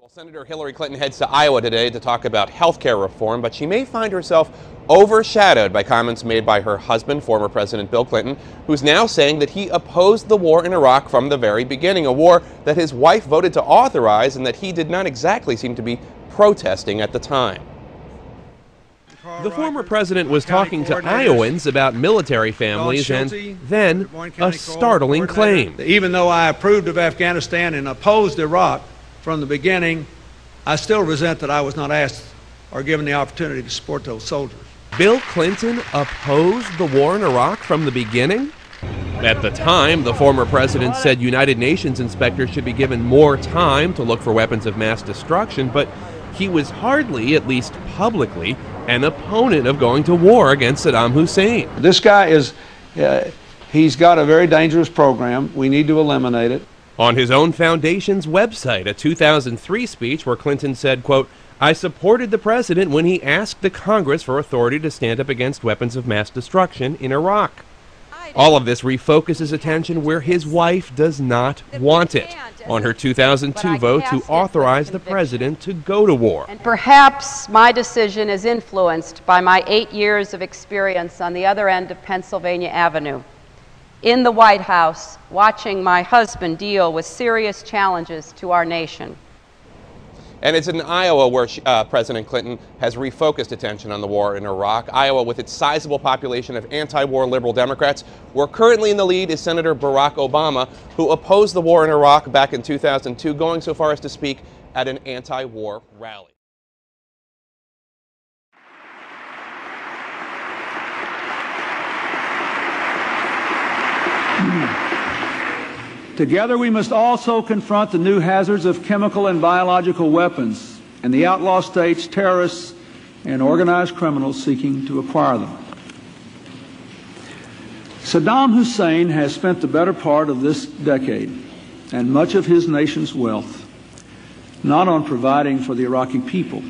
Well, Senator Hillary Clinton heads to Iowa today to talk about health care reform, but she may find herself overshadowed by comments made by her husband, former President Bill Clinton, who's now saying that he opposed the war in Iraq from the very beginning, a war that his wife voted to authorize and that he did not exactly seem to be protesting at the time. The former president was talking to Iowans about military families and then a startling claim. Even though I approved of Afghanistan and opposed Iraq from the beginning, I still resent that I was not asked or given the opportunity to support those soldiers. Bill Clinton opposed the war in Iraq from the beginning? At the time, the former president said United Nations inspectors should be given more time to look for weapons of mass destruction, but he was hardly, at least publicly, an opponent of going to war against Saddam Hussein. This guy is, he's got a very dangerous program. We need to eliminate it. On his own foundation's website, a 2003 speech where Clinton said, quote, "I supported the president when he asked the Congress for authority to stand up against weapons of mass destruction in Iraq." All of this refocuses attention where his wife does not want it, on her 2002 vote to authorize the president to go to war. And perhaps my decision is influenced by my 8 years of experience on the other end of Pennsylvania Avenue, in the White House, watching my husband deal with serious challenges to our nation. And it's in Iowa where President Clinton has refocused attention on the war in Iraq. Iowa, with its sizable population of anti-war liberal Democrats, where currently in the lead is Senator Barack Obama, who opposed the war in Iraq back in 2002, going so far as to speak at an anti-war rally. Together we must also confront the new hazards of chemical and biological weapons and the outlaw states, terrorists, and organized criminals seeking to acquire them. Saddam Hussein has spent the better part of this decade and much of his nation's wealth not on providing for the Iraqi people,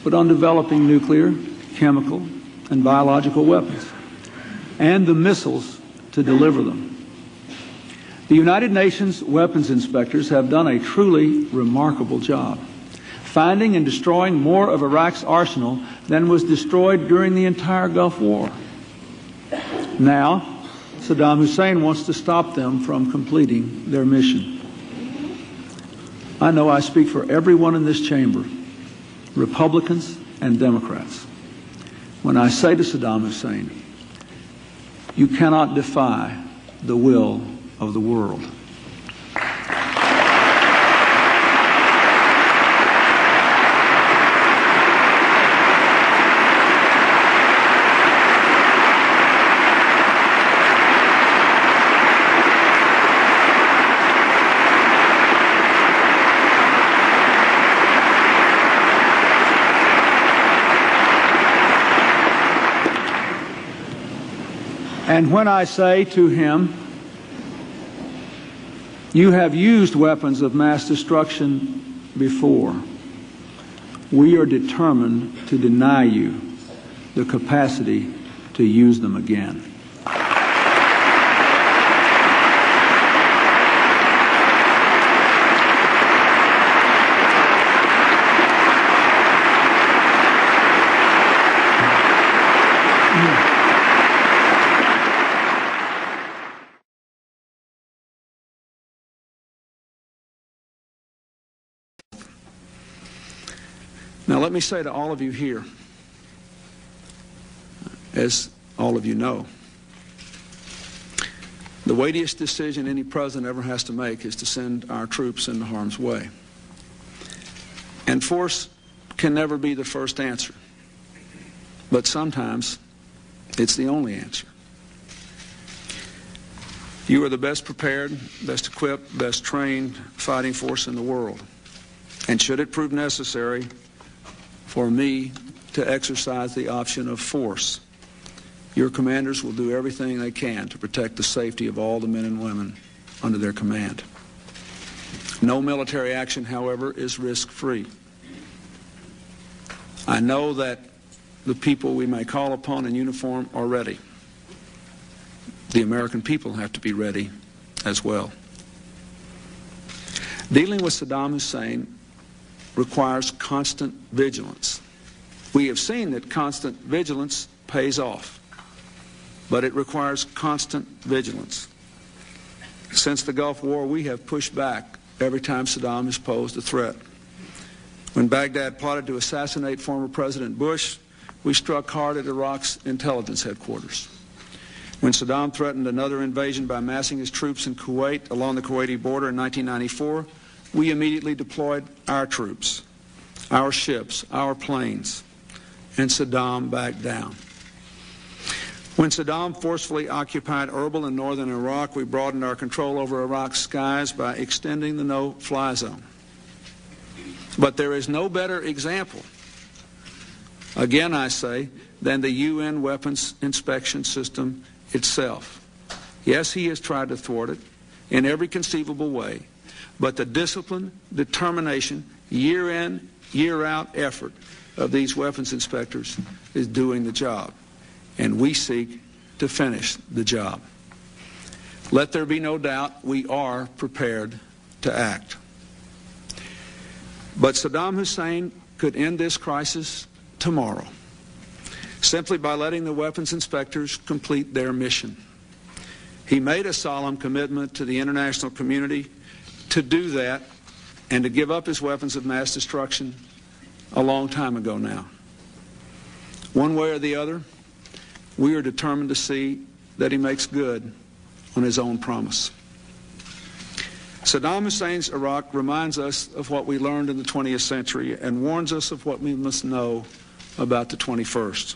but on developing nuclear, chemical, and biological weapons and the missiles to deliver them. The United Nations weapons inspectors have done a truly remarkable job, finding and destroying more of Iraq's arsenal than was destroyed during the entire Gulf War. Now, Saddam Hussein wants to stop them from completing their mission. I know I speak for everyone in this chamber, Republicans and Democrats, when I say to Saddam Hussein, you cannot defy the will of the world. And when I say to him, you have used weapons of mass destruction before, we are determined to deny you the capacity to use them again. Now let me say to all of you here, as all of you know, the weightiest decision any president ever has to make is to send our troops into harm's way. And force can never be the first answer, but sometimes it's the only answer. You are the best prepared, best equipped, best trained fighting force in the world. And should it prove necessary for me to exercise the option of force, your commanders will do everything they can to protect the safety of all the men and women under their command. No military action, however, is risk-free. I know that the people we may call upon in uniform are ready. The American people have to be ready as well. Dealing with Saddam Hussein requires constant vigilance. We have seen that constant vigilance pays off, but it requires constant vigilance. Since the Gulf War, we have pushed back every time Saddam has posed a threat. When Baghdad plotted to assassinate former President Bush, we struck hard at Iraq's intelligence headquarters. When Saddam threatened another invasion by massing his troops in Kuwait along the Kuwaiti border in 1994, we immediately deployed our troops, our ships, our planes, and Saddam backed down. When Saddam forcefully occupied Erbil in northern Iraq, we broadened our control over Iraq's skies by extending the no-fly zone. But there is no better example, again I say, than the UN weapons inspection system itself. Yes, he has tried to thwart it in every conceivable way, but the discipline, determination, year in, year out effort of these weapons inspectors is doing the job, and we seek to finish the job. Let there be no doubt, we are prepared to act. But Saddam Hussein could end this crisis tomorrow, simply by letting the weapons inspectors complete their mission. He made a solemn commitment to the international community to do that and to give up his weapons of mass destruction a long time ago now. One way or the other, we are determined to see that he makes good on his own promise. Saddam Hussein's Iraq reminds us of what we learned in the 20th century and warns us of what we must know about the 21st.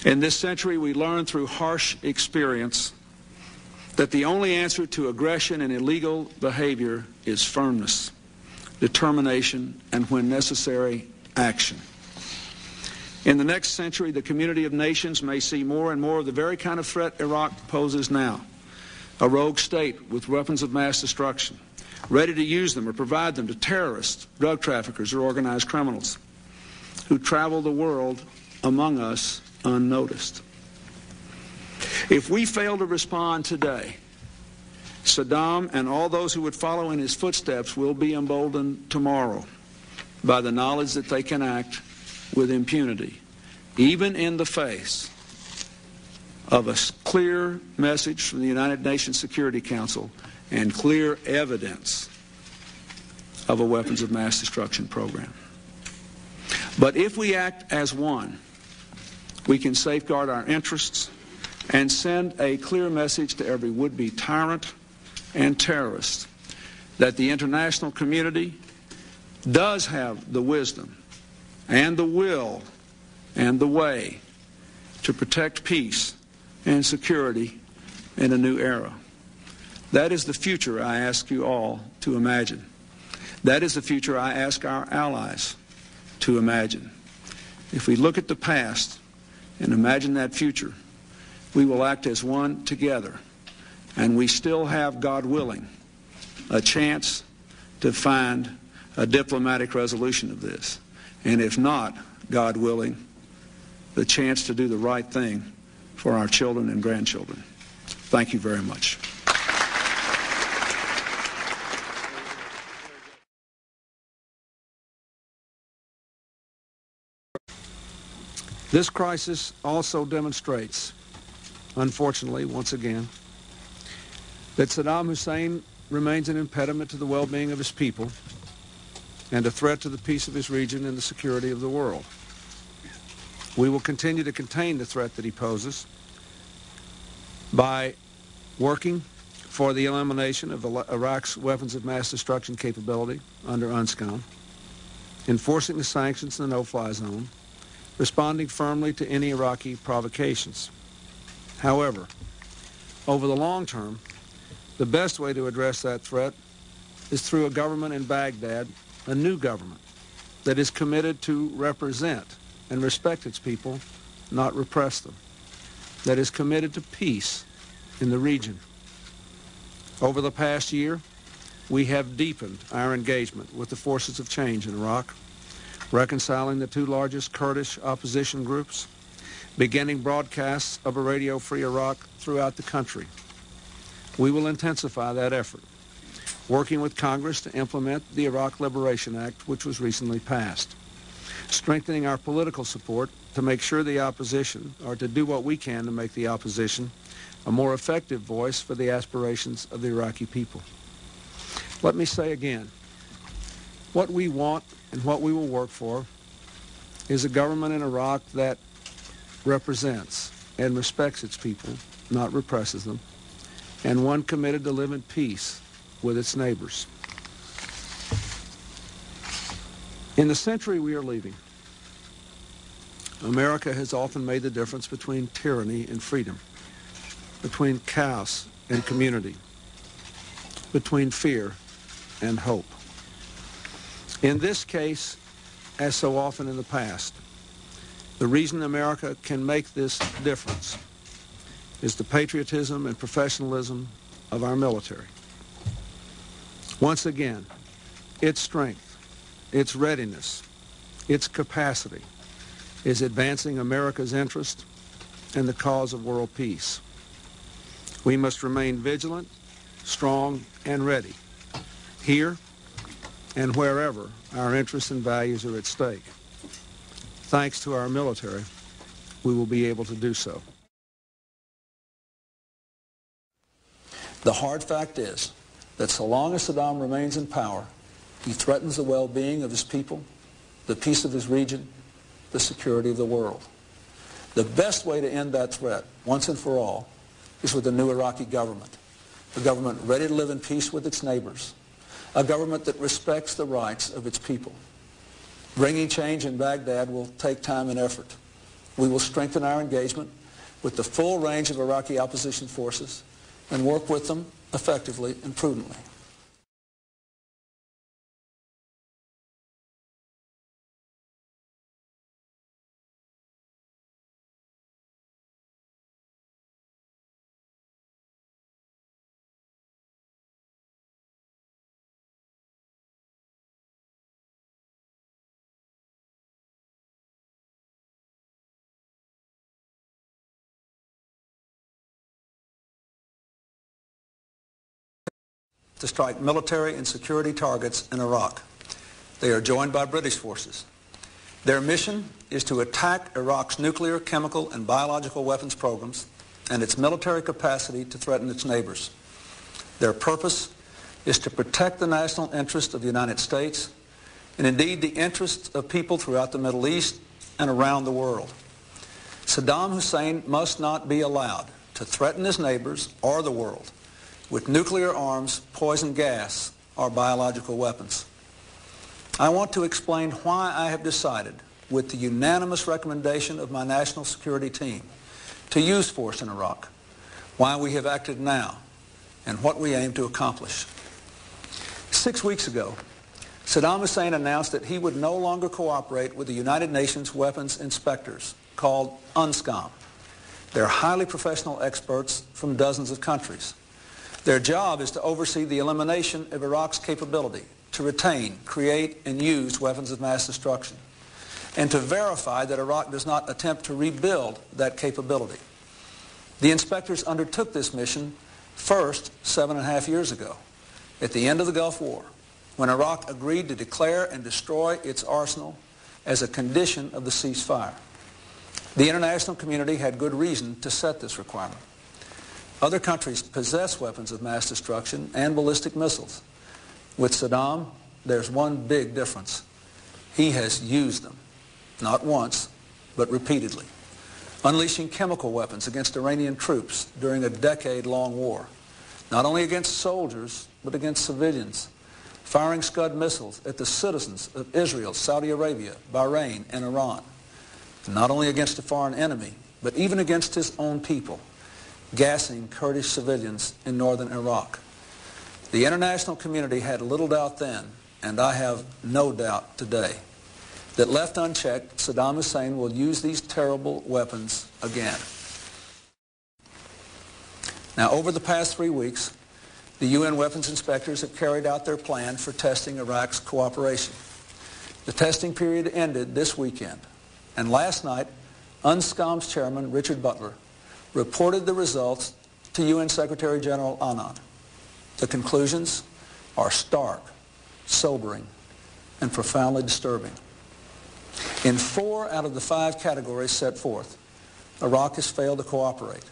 In this century, we learn through harsh experience that the only answer to aggression and illegal behavior is firmness, determination, and when necessary, action. In the next century, the community of nations may see more and more of the very kind of threat Iraq poses now. A rogue state with weapons of mass destruction, ready to use them or provide them to terrorists, drug traffickers, or organized criminals who travel the world among us unnoticed. If we fail to respond today, Saddam and all those who would follow in his footsteps will be emboldened tomorrow by the knowledge that they can act with impunity, even in the face of a clear message from the United Nations Security Council and clear evidence of a weapons of mass destruction program. But if we act as one, we can safeguard our interests and send a clear message to every would-be tyrant and terrorist that the international community does have the wisdom and the will and the way to protect peace and security in a new era. That is the future I ask you all to imagine. That is the future I ask our allies to imagine. If we look at the past and imagine that future, we will act as one together, and we still have, God willing, a chance to find a diplomatic resolution of this. And if not, God willing, the chance to do the right thing for our children and grandchildren. Thank you very much. This crisis also demonstrates, unfortunately, once again, that Saddam Hussein remains an impediment to the well-being of his people and a threat to the peace of his region and the security of the world. We will continue to contain the threat that he poses by working for the elimination of Iraq's weapons of mass destruction capability under UNSCOM, enforcing the sanctions in the no-fly zone, responding firmly to any Iraqi provocations. However, over the long term, the best way to address that threat is through a government in Baghdad, a new government that is committed to represent and respect its people, not repress them, that is committed to peace in the region. Over the past year, we have deepened our engagement with the forces of change in Iraq, reconciling the two largest Kurdish opposition groups, beginning broadcasts of a Radio Free Iraq throughout the country. We will intensify that effort working with Congress to implement the Iraq Liberation Act, which was recently passed, strengthening our political support to make sure the opposition, or to do what we can to make the opposition, a more effective voice for the aspirations of the Iraqi people. Let me say again, what we want and what we will work for is a government in Iraq that represents and respects its people, not represses them, and one committed to live in peace with its neighbors. In the century we are leaving, America has often made the difference between tyranny and freedom, between chaos and community, between fear and hope. In this case, as so often in the past, the reason America can make this difference is the patriotism and professionalism of our military. Once again, its strength, its readiness, its capacity is advancing America's interest and the cause of world peace. We must remain vigilant, strong, and ready, here and wherever our interests and values are at stake. Thanks to our military, we will be able to do so. The hard fact is that so long as Saddam remains in power, he threatens the well-being of his people, the peace of his region, the security of the world. The best way to end that threat, once and for all, is with a new Iraqi government, a government ready to live in peace with its neighbors, a government that respects the rights of its people. Bringing change in Baghdad will take time and effort. We will strengthen our engagement with the full range of Iraqi opposition forces and work with them effectively and prudently. To strike military and security targets in Iraq. They are joined by British forces. Their mission is to attack Iraq's nuclear, chemical, and biological weapons programs and its military capacity to threaten its neighbors. Their purpose is to protect the national interest of the United States and indeed the interests of people throughout the Middle East and around the world. Saddam Hussein must not be allowed to threaten his neighbors or the world with nuclear arms, poison gas, or biological weapons. I want to explain why I have decided, with the unanimous recommendation of my national security team, to use force in Iraq, why we have acted now, and what we aim to accomplish. 6 weeks ago, Saddam Hussein announced that he would no longer cooperate with the United Nations weapons inspectors, called UNSCOM. They're highly professional experts from dozens of countries. Their job is to oversee the elimination of Iraq's capability to retain, create, and use weapons of mass destruction, and to verify that Iraq does not attempt to rebuild that capability. The inspectors undertook this mission first 7.5 years ago, at the end of the Gulf War, when Iraq agreed to declare and destroy its arsenal as a condition of the ceasefire. The international community had good reason to set this requirement. Other countries possess weapons of mass destruction and ballistic missiles. With Saddam, there's one big difference. He has used them, not once, but repeatedly, unleashing chemical weapons against Iranian troops during a decade-long war, not only against soldiers, but against civilians, firing Scud missiles at the citizens of Israel, Saudi Arabia, Bahrain, and Iran, and not only against a foreign enemy, but even against his own people, gassing Kurdish civilians in northern Iraq. The international community had little doubt then, and I have no doubt today, that left unchecked, Saddam Hussein will use these terrible weapons again. Now, over the past 3 weeks, the UN weapons inspectors have carried out their plan for testing Iraq's cooperation. The testing period ended this weekend, and last night, UNSCOM's chairman, Richard Butler, reported the results to UN Secretary General Annan. The conclusions: are stark, sobering, and profoundly disturbing. In 4 out of the 5 categories set forth, Iraq has failed to cooperate.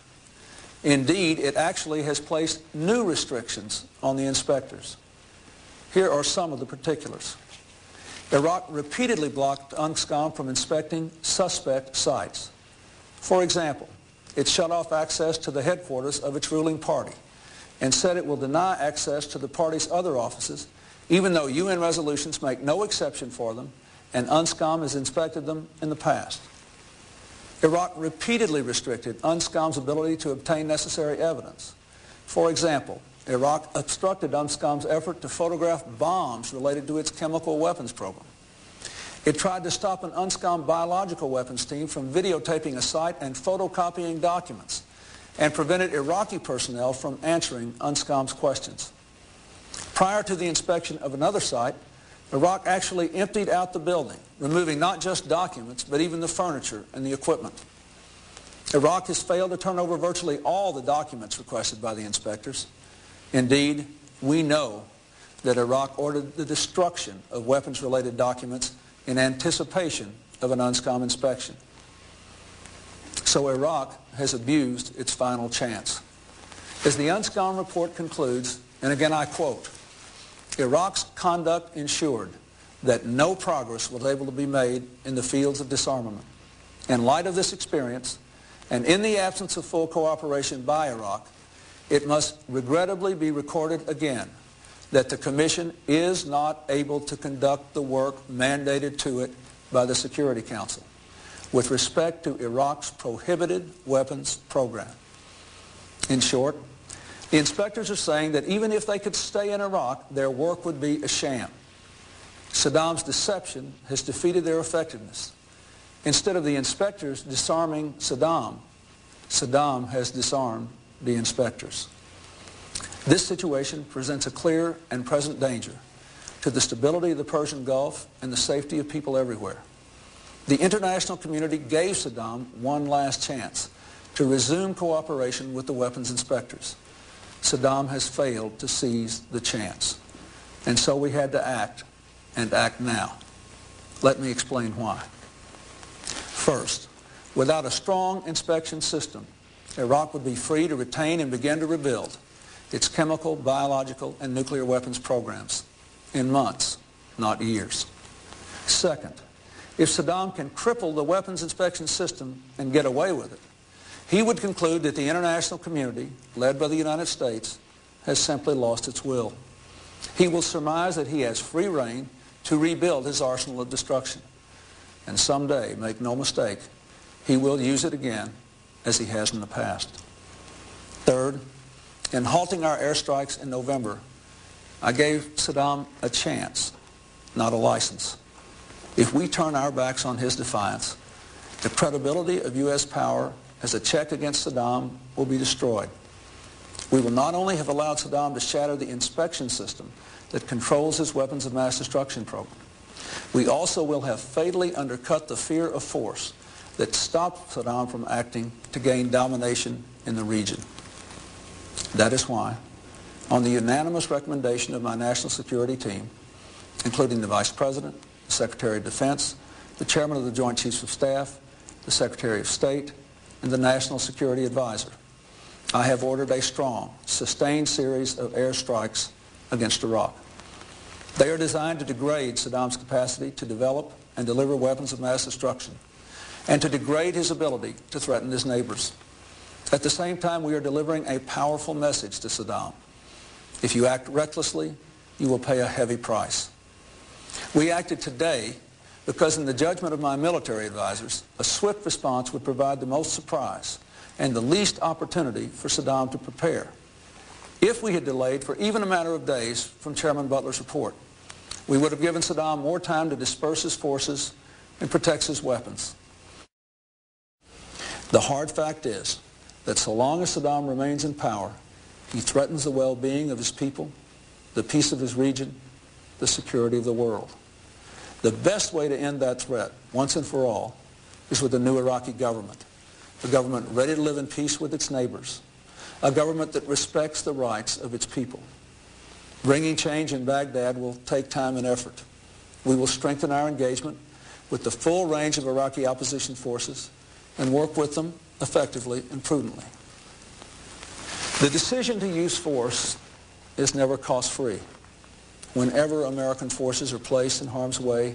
Indeed, it actually has placed new restrictions on the inspectors. Here are some of the particulars. Iraq repeatedly blocked UNSCOM from inspecting suspect sites. For example, it shut off access to the headquarters of its ruling party and said it will deny access to the party's other offices, even though UN resolutions make no exception for them and UNSCOM has inspected them in the past. Iraq repeatedly restricted UNSCOM's ability to obtain necessary evidence. For example, Iraq obstructed UNSCOM's effort to photograph bombs related to its chemical weapons program. It tried to stop an UNSCOM biological weapons team from videotaping a site and photocopying documents, and prevented Iraqi personnel from answering UNSCOM's questions. Prior to the inspection of another site, Iraq actually emptied out the building, removing not just documents, but even the furniture and the equipment. Iraq has failed to turn over virtually all the documents requested by the inspectors. Indeed, we know that Iraq ordered the destruction of weapons-related documents in anticipation of an UNSCOM inspection. So Iraq has abused its final chance. As the UNSCOM report concludes, and again I quote, Iraq's conduct ensured that no progress was able to be made in the fields of disarmament. In light of this experience, and in the absence of full cooperation by Iraq, it must regrettably be recorded again that the Commission is not able to conduct the work mandated to it by the Security Council with respect to Iraq's prohibited weapons program. In short, the inspectors are saying that even if they could stay in Iraq, their work would be a sham. Saddam's deception has defeated their effectiveness. Instead of the inspectors disarming Saddam, Saddam has disarmed the inspectors. This situation presents a clear and present danger to the stability of the Persian Gulf and the safety of people everywhere. The international community gave Saddam one last chance to resume cooperation with the weapons inspectors. Saddam has failed to seize the chance. And so we had to act, and act now. Let me explain why. First, without a strong inspection system, Iraq would be free to retain and begin to rebuild its chemical, biological, and nuclear weapons programs in months, not years. Second, if Saddam can cripple the weapons inspection system and get away with it, he would conclude that the international community, led by the United States, has simply lost its will. He will surmise that he has free rein to rebuild his arsenal of destruction. And someday, make no mistake, he will use it again as he has in the past. Third, in halting our airstrikes in November, I gave Saddam a chance, not a license. If we turn our backs on his defiance, the credibility of U.S. power as a check against Saddam will be destroyed. We will not only have allowed Saddam to shatter the inspection system that controls his weapons of mass destruction program, we also will have fatally undercut the fear of force that stopped Saddam from acting to gain domination in the region. That is why, on the unanimous recommendation of my national security team, including the Vice President, the Secretary of Defense, the Chairman of the Joint Chiefs of Staff, the Secretary of State, and the National Security Advisor, I have ordered a strong, sustained series of airstrikes against Iraq. They are designed to degrade Saddam's capacity to develop and deliver weapons of mass destruction, and to degrade his ability to threaten his neighbors. At the same time, we are delivering a powerful message to Saddam. If you act recklessly, you will pay a heavy price. We acted today because in the judgment of my military advisors, a swift response would provide the most surprise and the least opportunity for Saddam to prepare. If we had delayed for even a matter of days from Chairman Butler's report, we would have given Saddam more time to disperse his forces and protect his weapons. The hard fact is that so long as Saddam remains in power, he threatens the well-being of his people, the peace of his region, the security of the world. The best way to end that threat, once and for all, is with a new Iraqi government, a government ready to live in peace with its neighbors, a government that respects the rights of its people. Bringing change in Baghdad will take time and effort. We will strengthen our engagement with the full range of Iraqi opposition forces and work with them effectively and prudently. The decision to use force is never cost-free. Whenever American forces are placed in harm's way,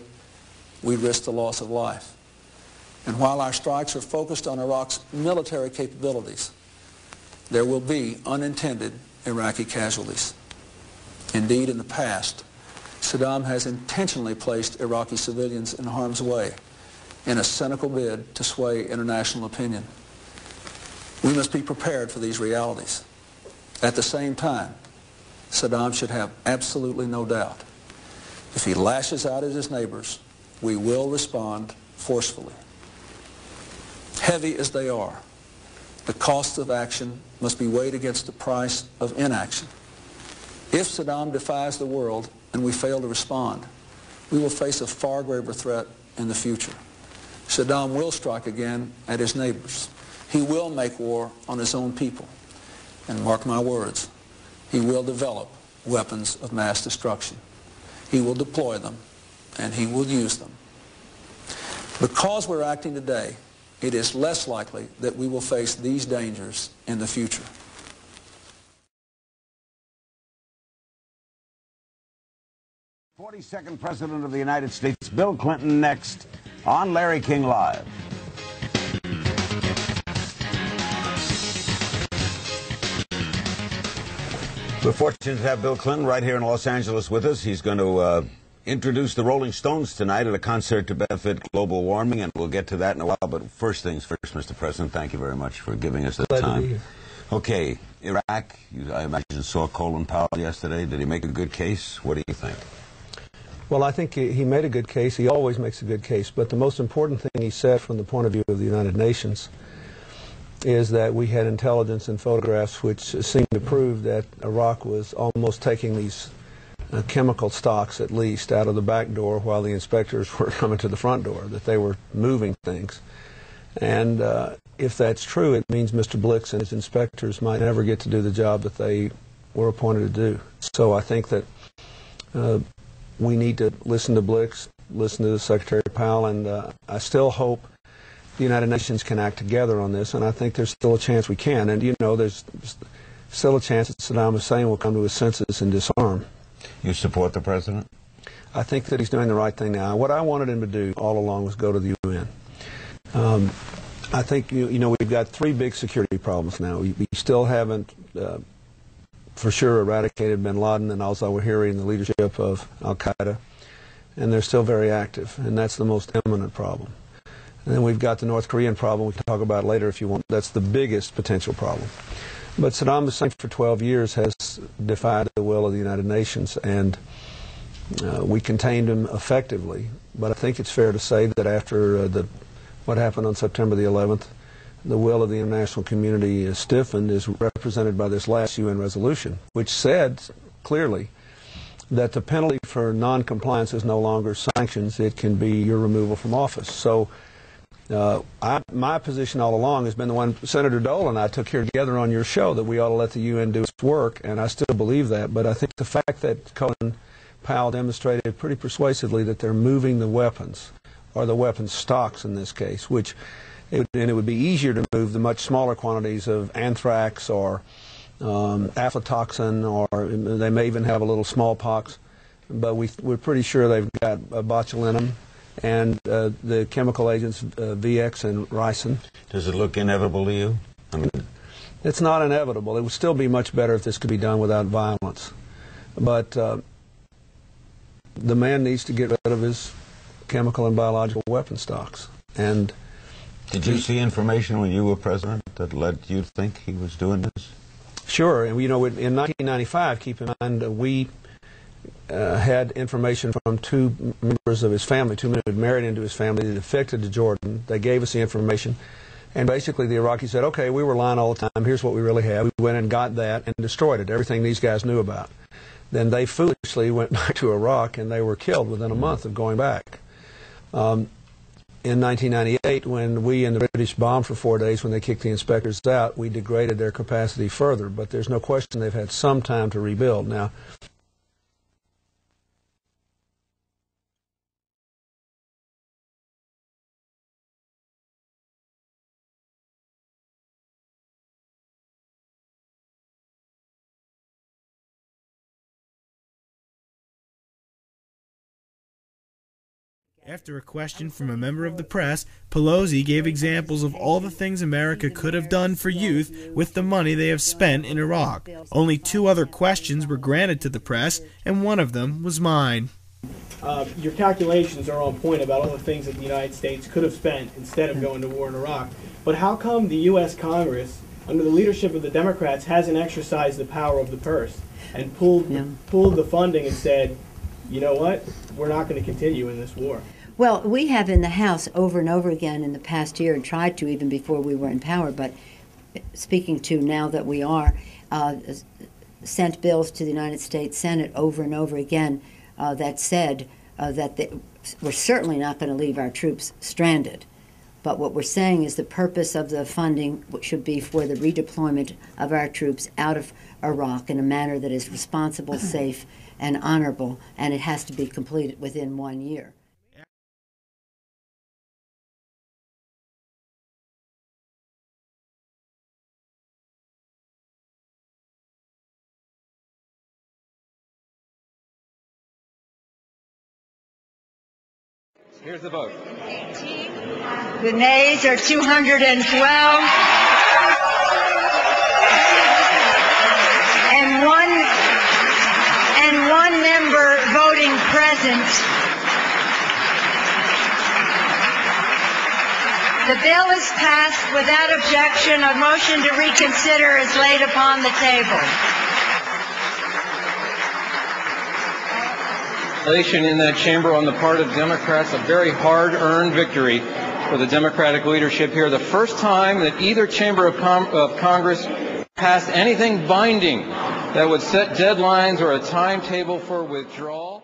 we risk the loss of life. And while our strikes are focused on Iraq's military capabilities, there will be unintended Iraqi casualties. Indeed, in the past, Saddam has intentionally placed Iraqi civilians in harm's way in a cynical bid to sway international opinion. We must be prepared for these realities. At the same time, Saddam should have absolutely no doubt. If he lashes out at his neighbors, we will respond forcefully. Heavy as they are, the cost of action must be weighed against the price of inaction. If Saddam defies the world and we fail to respond, we will face a far graver threat in the future. Saddam will strike again at his neighbors. He will make war on his own people. And mark my words, he will develop weapons of mass destruction. He will deploy them, and he will use them. Because we're acting today, it is less likely that we will face these dangers in the future. The 42nd President of the United States, Bill Clinton, next on Larry King Live. We're fortunate to have Bill Clinton right here in Los Angeles with us. He's going to introduce the Rolling Stones tonight at a concert to benefit global warming, and we'll get to that in a while. But first things first, Mr. President, thank you very much for giving us the time. Okay, Iraq, I imagine saw Colin Powell yesterday. Did he make a good case? What do you think? Well, I think he made a good case. He always makes a good case. But the most important thing he said from the point of view of the United Nations is that we had intelligence and photographs which seemed to prove that Iraq was almost taking these chemical stocks, at least, out of the back door while the inspectors were coming to the front door, that they were moving things. And if that's true, it means Mr. Blix and his inspectors might never get to do the job that they were appointed to do. So I think that we need to listen to Blix, listen to Secretary Powell, and I still hope the United Nations can act together on this, and I think there's still a chance we can. And, you know, there's still a chance that Saddam Hussein will come to his senses and disarm. You support the President? I think that he's doing the right thing now. What I wanted him to do all along was go to the UN. I think, you know, we've got three big security problems now. We still haven't, for sure, eradicated bin Laden and al-Zawahiri and the leadership of al-Qaeda, and they're still very active, and that's the most imminent problem. And then we've got the North Korean problem we can talk about later if you want. That's the biggest potential problem. But Saddam Hussein for 12 years has defied the will of the United Nations, and we contained him effectively. But I think it's fair to say that after what happened on September the 11th, the will of the international community is stiffened, is represented by this last UN resolution, which said clearly that the penalty for non-compliance is no longer sanctions. It can be your removal from office. So my position all along has been the one Senator Dole and I took here together on your show, that we ought to let the UN do its work, and I still believe that. But I think the fact that Colin Powell demonstrated pretty persuasively that they're moving the weapons, or the weapons stocks in this case, which it would be easier to move the much smaller quantities of anthrax or aflatoxin, or they may even have a little smallpox, but we're pretty sure they've got botulinum and the chemical agents VX and ricin. Does it look inevitable to you? I mean, it's not inevitable. It would still be much better if this could be done without violence. But the man needs to get rid of his chemical and biological weapon stocks. And did you see information when you were president that led you to think he was doing this? Sure. And, you know, in 1995, keep in mind, we had information from two members of his family, two men who had married into his family, that defected to Jordan. They gave us the information. And basically the Iraqis said, okay, we were lying all the time. Here's what we really have. We went and got that and destroyed it, everything these guys knew about. Then they foolishly went back to Iraq, and they were killed within a month of going back. In 1998, when we and the British bombed for 4 days, when they kicked the inspectors out, we degraded their capacity further. But there's no question they've had some time to rebuild. Now, After a question from a member of the press, Pelosi gave examples of all the things America could have done for youth with the money they have spent in Iraq. Only 2 other questions were granted to the press, and one of them was mine. Your calculations are on point about all the things that the United States could have spent instead of going to war in Iraq. But how come the U.S. Congress, under the leadership of the Democrats, hasn't exercised the power of the purse and pulled the funding and said, you know what, we're not going to continue in this war? Well, we have in the House over and over again in the past year, and tried to even before we were in power, but speaking to now that we are, sent bills to the United States Senate over and over again that said that we're certainly not going to leave our troops stranded. But what we're saying is the purpose of the funding should be for the redeployment of our troops out of Iraq in a manner that is responsible, safe, and honorable, and it has to be completed within 1 year. Here's the vote. The nays are 212. And one member voting present. The bill is passed without objection. A motion to reconsider is laid upon the table. In that chamber on the part of Democrats, a very hard-earned victory for the Democratic leadership here. The first time that either chamber of Congress passed anything binding that would set deadlines or a timetable for withdrawal.